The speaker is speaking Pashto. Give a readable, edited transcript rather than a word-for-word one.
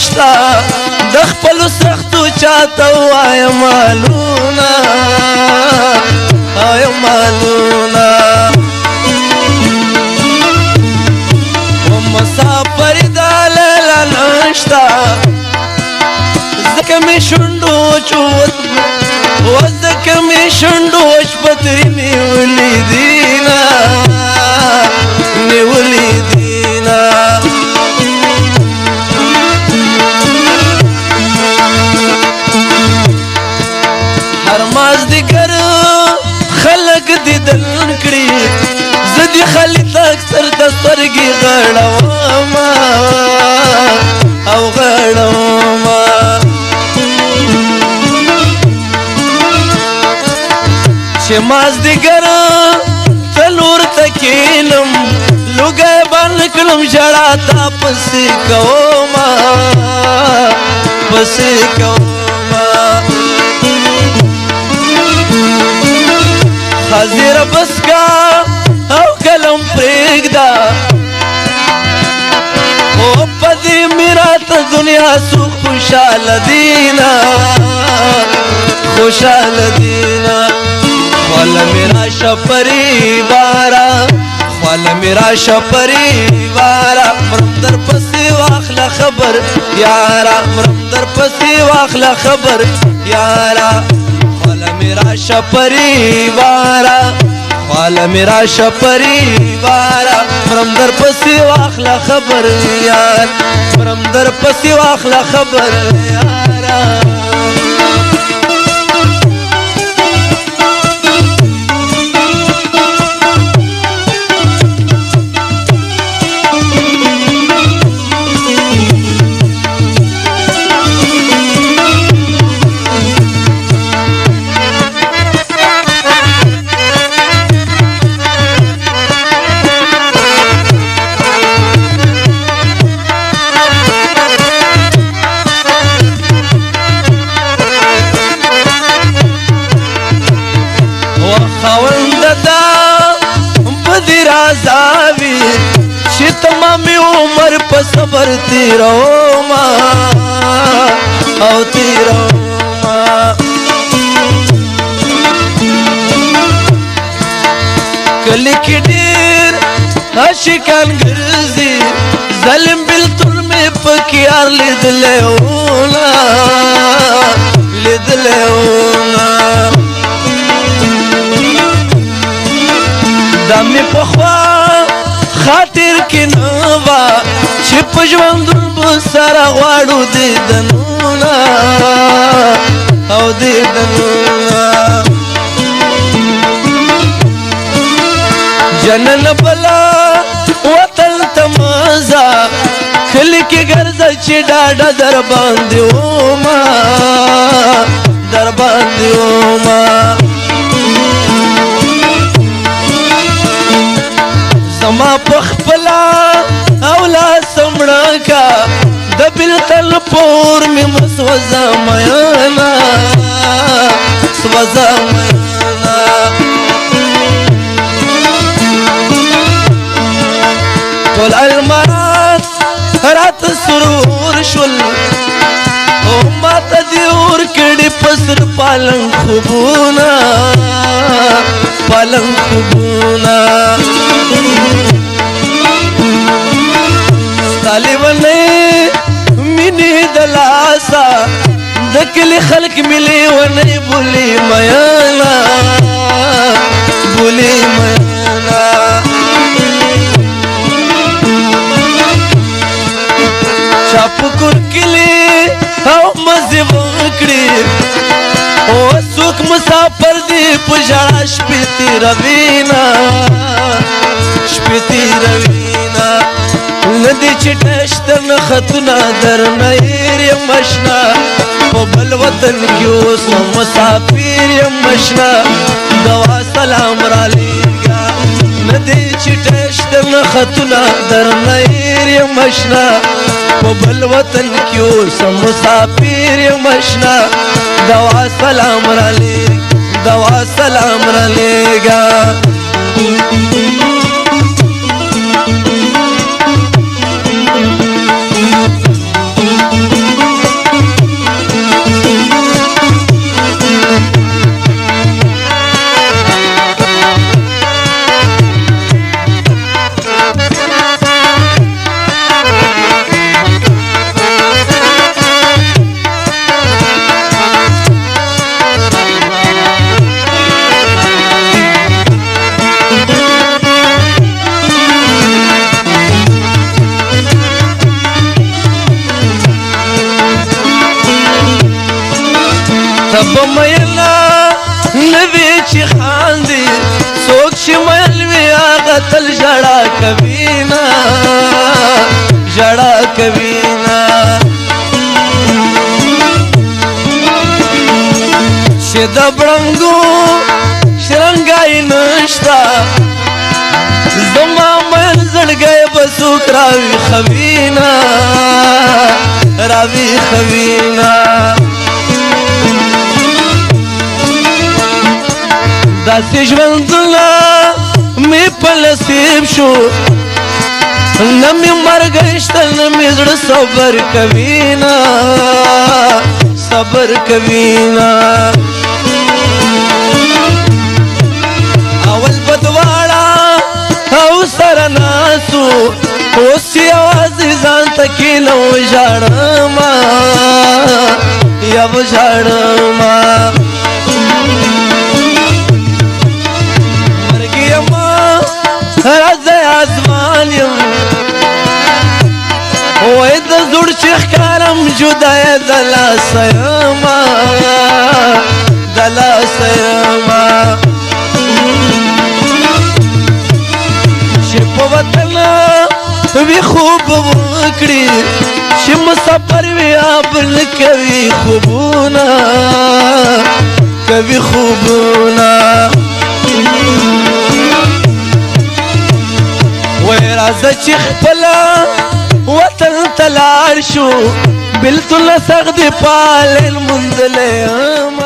نشتا د خپلو سختو چاته وایم مالونه وایم مالونه و مسافر دا لیلا نشتا ځکه مې شونډو چوت و ځکه مې شونډو شپتري مې ولیدینه مې ولیدینه هر مازدیګر خلک دیدن کړي زه دې خالد اکثر د سترګې غړومه او غړومه چې مازدیګر څلور ته کښېنم لوګی بند کړم ژړا تا پسې کومه پسې کومه حاضر بس کا او قلم پرېږده او په دې میرا ته دنیا سو خوشحاله دینه خوشحاله دینه خواله مې راشه پریواره خواله مې راشه پریواره مرم در پسې واخله خبر یاره مرم در پسې واخله خبر یاره خواله مې راشه پریواره خواله مې راشه پریواره مرم در پسې واخله خبر یار مرم در پسې واخله خبر یاره خاوند دا بدی رازاوی چې تمامي عمر په صبر تیروما او تیروما کلی کې ډېر عاشقان ګرځي ظلم بلتون مې پکې یار لیدلی وونه لیدلی وونه دا مې پخوا خاطر کې نه وه چې په ژوندون به سره غواړو دیدنونه او دیدنونه جنن بلا وطن ته مزه کلي کې ګرځه چې ډاډه در باندې ومه در باندې ومه زما پخپلا اولا سمړه کا د بلتل پور می مسوزا میانا سوزا میانا ټول المرات رات سرور شول او ماته دی اور کړي پسر پالن خوبونه پالن خوبونه طالبنه مینه دلاسا دکلی خلق ملی ونه بولی میانا بولی میانا چاپکور کلی او مزه وکړي او څوک مسافر دی پجړه شپې تیروینا شپې تیروینا ندی چټشت نختنا درنه یم مشنا په بل وطن کې اوس مسافر یم مشنا دوا سلام را لېږه ندی چټشت نختنا درنه یم مشنا په بل وطن کې اوس مسافر یم مشنا دوا سلام را لېږه دوا سلام را لېږه رب مینا نوی چی خاندی سوک چی ملوی آغا تل جڑا کبینا جڑا کبینا چی دبرنگو شرنگائی نشتا زما من زړګی بسوک راوی خوینا راوی خوینا داسې ژوندونه مې په نصیب شو نه مې مرګ شته نه مې زړه صبر کوینا صبر کوینا اول بدواړه او سره ناسو اوس یوازې ځان ته کینه وژاړمه یا وژاړمه مرګ یمه راځه اسمان یم وای د زوړ چې ښکارم جدای د لاسه یمه د لاسه یمه چې په وطن وی خوب وکړي چې مسافر وي بل کوي خوبونه کوي خوبونه وای راځه چې خپله وطن ته لاړ شو بېلتون له سخت دې پالل موندلی یم